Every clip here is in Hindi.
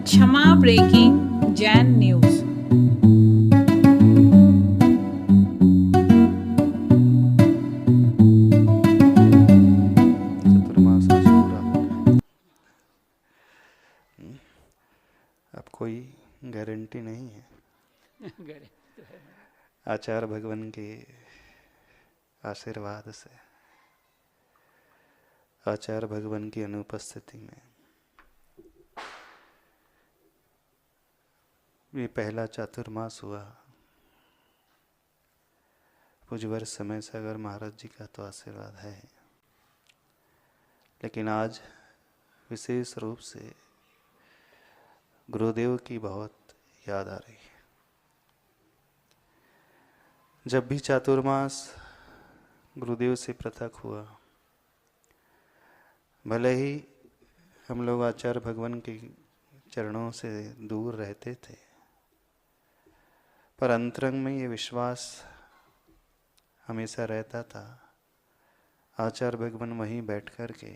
क्षमा ब्रेकिंग जैन न्यूज। चतुर्मास आज पूरा हो गया। अब कोई गारंटी नहीं है। आचार्य भगवान के आशीर्वाद से, आचार्य भगवान की अनुपस्थिति में ये पहला चातुर्मास हुआ। कुछ वर्ष समय से अगर महाराज जी का तो आशीर्वाद है, लेकिन आज विशेष रूप से गुरुदेव की बहुत याद आ रही है। जब भी चातुर्मास गुरुदेव से पृथक हुआ, भले ही हम लोग आचार्य भगवान के चरणों से दूर रहते थे, पर अंतरंग में ये विश्वास हमेशा रहता था, आचार्य भगवान वहीं बैठ कर के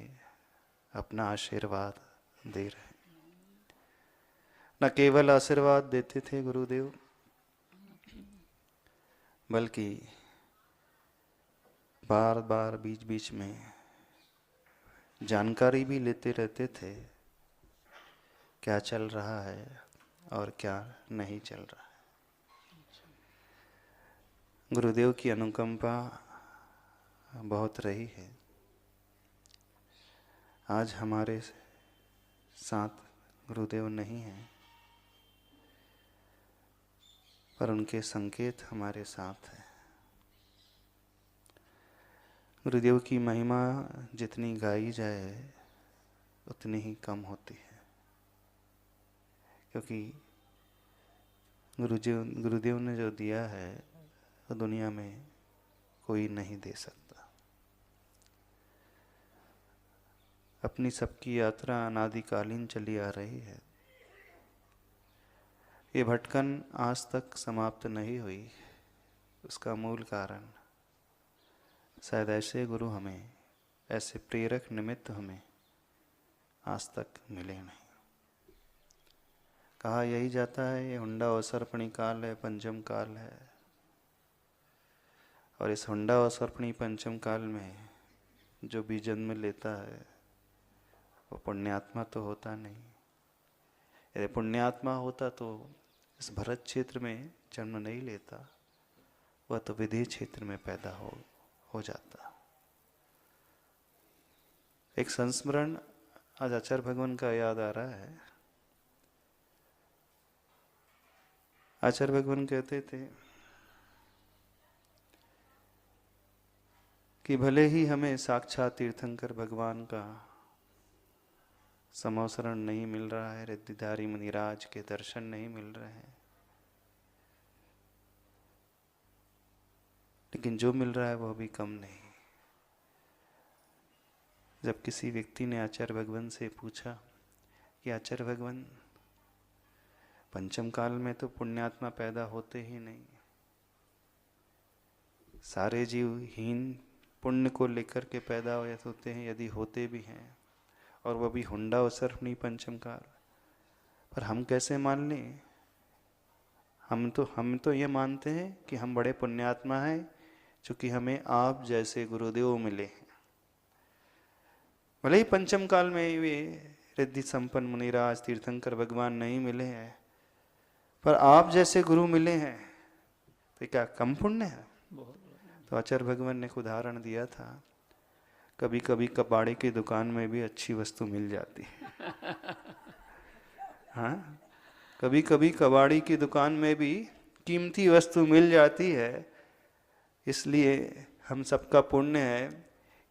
अपना आशीर्वाद दे रहे। न केवल आशीर्वाद देते थे गुरुदेव, बल्कि बार बार बीच बीच में जानकारी भी लेते रहते थे, क्या चल रहा है और क्या नहीं चल रहा है। गुरुदेव की अनुकंपा बहुत रही है। आज हमारे साथ गुरुदेव नहीं हैं, पर उनके संकेत हमारे साथ हैं। गुरुदेव की महिमा जितनी गाई जाए उतनी ही कम होती है, क्योंकि गुरुदेव ने जो दिया है वो दुनिया में कोई नहीं दे सकता। अपनी सबकी यात्रा अनादिकालीन चली आ रही है। ये भटकन आज तक समाप्त नहीं हुई। उसका मूल कारण शायद ऐसे गुरु हमें, ऐसे प्रेरक निमित्त हमें आज तक मिले नहीं। कहा यही जाता है, ये हुंडा अवसर्पणी काल है, पंचम काल है, और इस हुंडा अवसर्पणी पंचम काल में जो भी जन्म लेता है वो पुण्यात्मा तो होता नहीं। यदि पुण्यात्मा होता तो इस भरत क्षेत्र में जन्म नहीं लेता, वह तो विदेह क्षेत्र में पैदा हो जाता। एक संस्मरण आज आचार्य भगवान का याद आ रहा है। आचार्य भगवान कहते थे कि भले ही हमें साक्षात तीर्थंकर भगवान का समवसरण नहीं मिल रहा है, रिद्धिधारी मुनिराज के दर्शन नहीं मिल रहे हैं, लेकिन जो मिल रहा है वह भी कम नहीं। जब किसी व्यक्ति ने आचार्य भगवान से पूछा कि आचार्य भगवान, पंचम काल में तो पुण्यात्मा पैदा होते ही नहीं, सारे जीव हीन पुण्य को लेकर के पैदा होते हैं, यदि होते भी हैं, और वह भी हुंडा अवसर्पणी पंचम काल, पर हम कैसे मान लें? हम तो ये मानते हैं कि हम बड़े पुण्यात्मा हैं, चूंकि हमें आप जैसे गुरुदेव मिले हैं। भले ही पंचम काल में वे रिद्धि संपन्न मुनिराज तीर्थंकर भगवान नहीं मिले हैं, पर आप जैसे गुरु मिले हैं, तो क्या कम पुण्य है? तो आचार्य भगवान ने एक उदाहरण दिया था, कभी कभी कबाड़ी की दुकान में भी अच्छी वस्तु मिल जाती है। हाँ, कभी कभी कबाड़ी की दुकान में भी कीमती वस्तु मिल जाती है। इसलिए हम सबका पुण्य है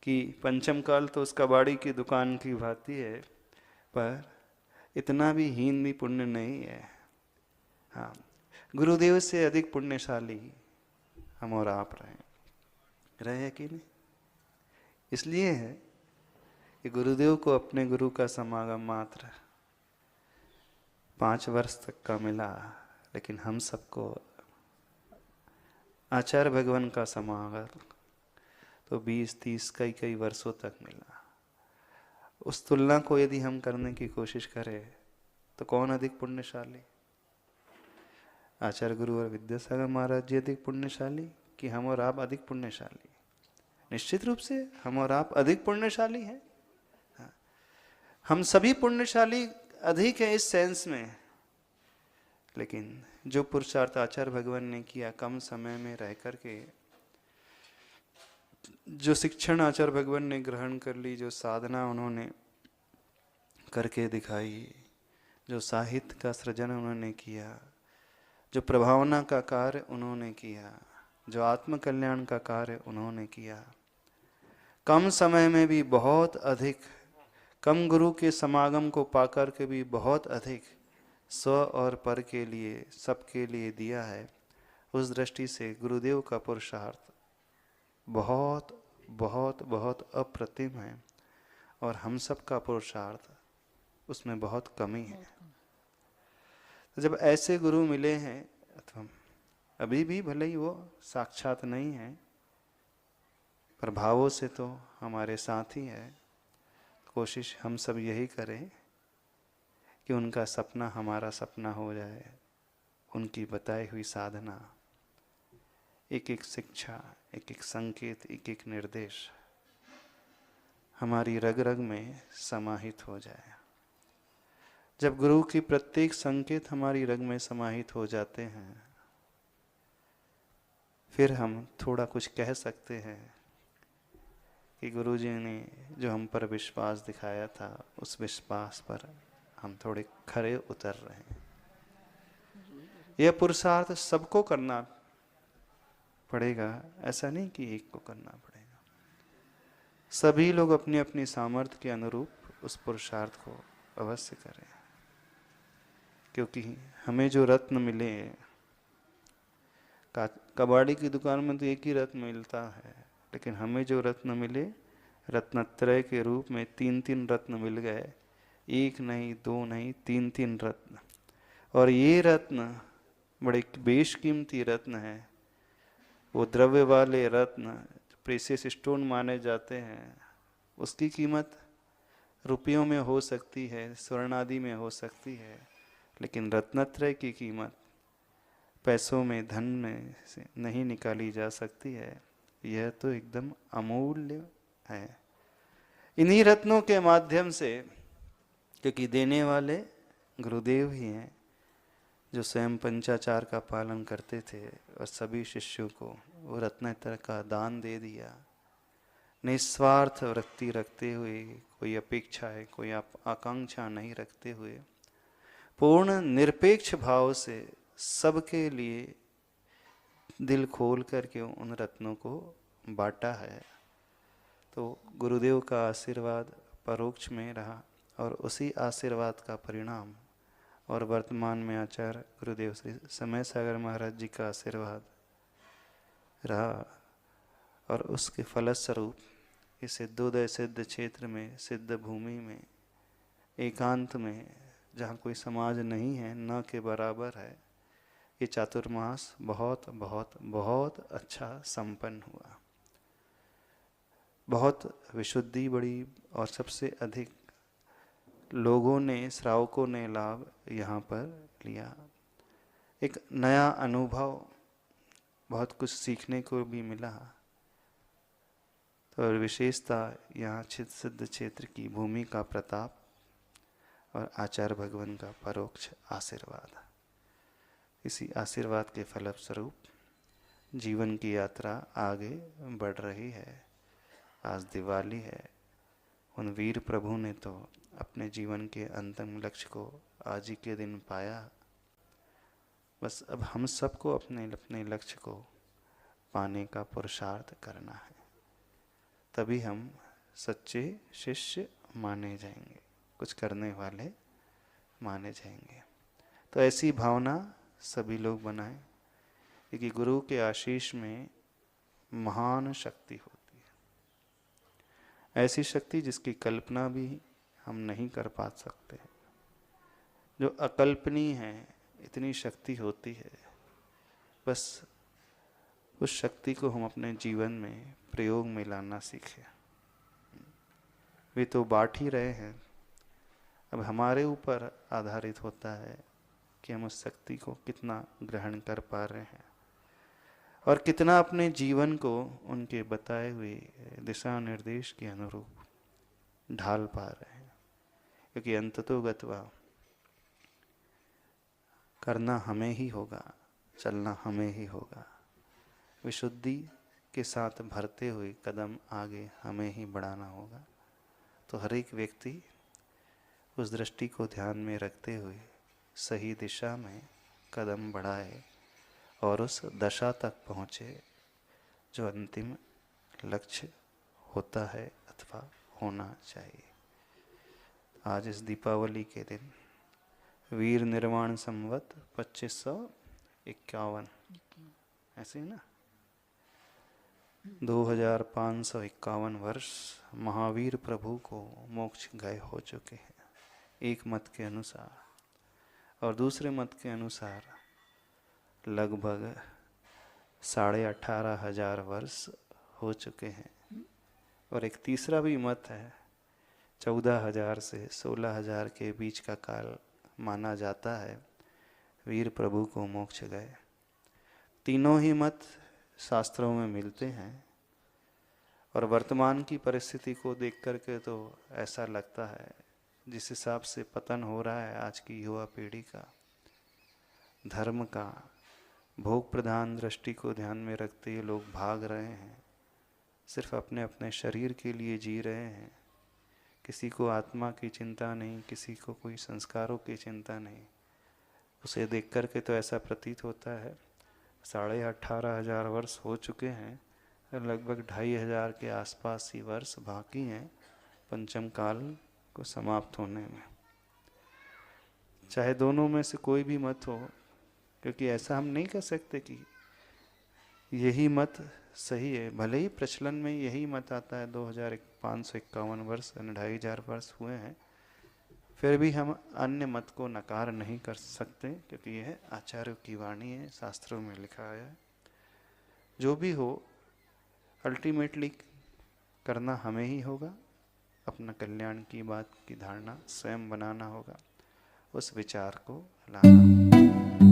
कि पंचम काल तो उस कबाड़ी की दुकान की भांति है, पर इतना भी हीन भी पुण्य नहीं है। हाँ, गुरुदेव से अधिक पुण्यशाली हम और आप रहे कि नहीं? इसलिए है कि गुरुदेव को अपने गुरु का समागम मात्र 5 वर्ष तक का मिला, लेकिन हम सबको आचार्य भगवान का समागम तो 20-30 कई वर्षों तक मिला। उस तुलना को यदि हम करने की कोशिश करें तो कौन अधिक पुण्यशाली? आचार्य गुरु और विद्यासागर महाराज जी अधिक पुण्यशाली कि हम और आप अधिक पुण्यशाली? निश्चित रूप से हम और आप अधिक पुण्यशाली हैं। हम सभी पुण्यशाली अधिक हैं इस सेंस में। लेकिन जो पुरुषार्थ आचार्य भगवान ने किया कम समय में रह करके, जो शिक्षण आचार्य भगवान ने ग्रहण कर ली, जो साधना उन्होंने करके दिखाई, जो साहित्य का सृजन उन्होंने किया, जो प्रभावना का कार्य उन्होंने किया, जो आत्मकल्याण का कार्य उन्होंने किया, कम समय में भी बहुत अधिक, कम गुरु के समागम को पाकर के भी बहुत अधिक स्व और पर के लिए, सबके लिए दिया है। उस दृष्टि से गुरुदेव का पुरुषार्थ बहुत बहुत बहुत अप्रतिम है और हम सब का पुरुषार्थ उसमें बहुत कमी है। तो जब ऐसे गुरु मिले हैं, अथवा अभी भी भले ही वो साक्षात नहीं है पर भावों से तो हमारे साथ ही है, कोशिश हम सब यही करें कि उनका सपना हमारा सपना हो जाए। उनकी बताई हुई साधना, एक एक शिक्षा, एक एक संकेत, एक एक निर्देश हमारी रग रग में समाहित हो जाए। जब गुरु की प्रत्येक संकेत हमारी रग में समाहित हो जाते हैं, फिर हम थोड़ा कुछ कह सकते हैं कि गुरु जी ने जो हम पर विश्वास दिखाया था, उस विश्वास पर हम थोड़े खरे उतर रहे हैं। यह पुरुषार्थ सबको करना पड़ेगा, ऐसा नहीं कि एक को करना पड़ेगा। सभी लोग अपनी अपनी सामर्थ्य के अनुरूप उस पुरुषार्थ को अवश्य करें, क्योंकि हमें जो रत्न मिले, कबाड़ी की दुकान में तो एक ही रत्न मिलता है, लेकिन हमें जो रत्न मिले, रत्नत्रय के रूप में 3-3 रत्न मिल गए। एक नहीं, दो नहीं, 3-3 रत्न। और ये रत्न बड़े बेशकीमती रत्न है। वो द्रव्य वाले रत्न, प्रेशियस स्टोन माने जाते हैं, उसकी कीमत रुपयों में हो सकती है, स्वर्ण आदि में हो सकती है, लेकिन रत्नत्रय की कीमत पैसों में, धन में से नहीं निकाली जा सकती है। यह तो एकदम अमूल्य है। इन्हीं रत्नों के माध्यम से, क्योंकि देने वाले गुरुदेव ही हैं, जो स्वयं पंचाचार का पालन करते थे और सभी शिष्यों को वो रत्नत्रय का दान दे दिया, निस्वार्थ वृत्ति रखते हुए, कोई अपेक्षा है, कोई आकांक्षा नहीं रखते हुए, पूर्ण निरपेक्ष भाव से सबके लिए दिल खोल करके उन रत्नों को बांटा है। तो गुरुदेव का आशीर्वाद परोक्ष में रहा और उसी आशीर्वाद का परिणाम और वर्तमान में आचार्य गुरुदेव श्री समय सागर महाराज जी का आशीर्वाद रहा। और उसके फलस्वरूप इस सिद्धोदय सिद्ध क्षेत्र में, सिद्ध भूमि में, एकांत में, जहाँ कोई समाज नहीं है, न के बराबर है, ये चातुर्मास बहुत बहुत बहुत अच्छा संपन्न हुआ। बहुत विशुद्धि बढ़ी और सबसे अधिक लोगों ने, श्रावकों ने लाभ यहाँ पर लिया। एक नया अनुभव, बहुत कुछ सीखने को भी मिला। तो विशेषता यहाँ सिद्ध क्षेत्र की भूमि का प्रताप और आचार्य भगवान का परोक्ष आशीर्वाद। इसी आशीर्वाद के फलस्वरूप जीवन की यात्रा आगे बढ़ रही है। आज दिवाली है। उन वीर प्रभु ने तो अपने जीवन के अंतिम लक्ष्य को आज ही के दिन पाया। बस अब हम सबको अपने अपने लक्ष्य को पाने का पुरुषार्थ करना है, तभी हम सच्चे शिष्य माने जाएंगे, कुछ करने वाले माने जाएंगे। तो ऐसी भावना सभी लोग बनाएं, क्योंकि गुरु के आशीष में महान शक्ति होती है, ऐसी शक्ति जिसकी कल्पना भी हम नहीं कर पा सकते, जो अकल्पनीय है, इतनी शक्ति होती है। बस उस शक्ति को हम अपने जीवन में प्रयोग में लाना सीखें। वे तो बांट ही रहे हैं। अब हमारे ऊपर आधारित होता है कि हम उस शक्ति को कितना ग्रहण कर पा रहे हैं और कितना अपने जीवन को उनके बताए हुए दिशा निर्देश के अनुरूप ढाल पा रहे हैं। क्योंकि अंततोगत्वा करना हमें ही होगा, चलना हमें ही होगा। विशुद्धि के साथ भरते हुए कदम आगे हमें ही बढ़ाना होगा। तो हर एक व्यक्ति उस दृष्टि को ध्यान में रखते हुए सही दिशा में कदम बढ़ाए और उस दशा तक पहुँचे जो अंतिम लक्ष्य होता है अथवा होना चाहिए। आज इस दीपावली के दिन वीर निर्वाण संवत 2551, ऐसे ही ना, 2551 वर्ष महावीर प्रभु को मोक्ष गए हो चुके हैं एक मत के अनुसार, और दूसरे मत के अनुसार लगभग 18,500 वर्ष हो चुके हैं। और एक तीसरा भी मत है, 14,000 से 16,000 के बीच का काल माना जाता है वीर प्रभु को मोक्ष गए। तीनों ही मत शास्त्रों में मिलते हैं और वर्तमान की परिस्थिति को देख करके तो ऐसा लगता है जिस हिसाब से पतन हो रहा है आज की युवा पीढ़ी का, धर्म का, भोग प्रधान दृष्टि को ध्यान में रखते हुए लोग भाग रहे हैं, सिर्फ अपने अपने शरीर के लिए जी रहे हैं। किसी को आत्मा की चिंता नहीं, किसी को कोई संस्कारों की चिंता नहीं। उसे देख कर के तो ऐसा प्रतीत होता है 18,500 वर्ष हो चुके हैं, लगभग 2,500 के आसपास ही वर्ष बाकी हैं पंचम काल को समाप्त होने में। चाहे दोनों में से कोई भी मत हो, क्योंकि ऐसा हम नहीं कह सकते कि यही मत सही है। भले ही प्रचलन में यही मत आता है 2,551 वर्ष 2,500 वर्ष हुए हैं, फिर भी हम अन्य मत को नकार नहीं कर सकते, क्योंकि यह आचार्यों की वाणी है, शास्त्रों में लिखा है। जो भी हो, अल्टीमेटली करना हमें ही होगा। अपना कल्याण की बात की धारणा स्वयं बनाना होगा, उस विचार को लाना होगा।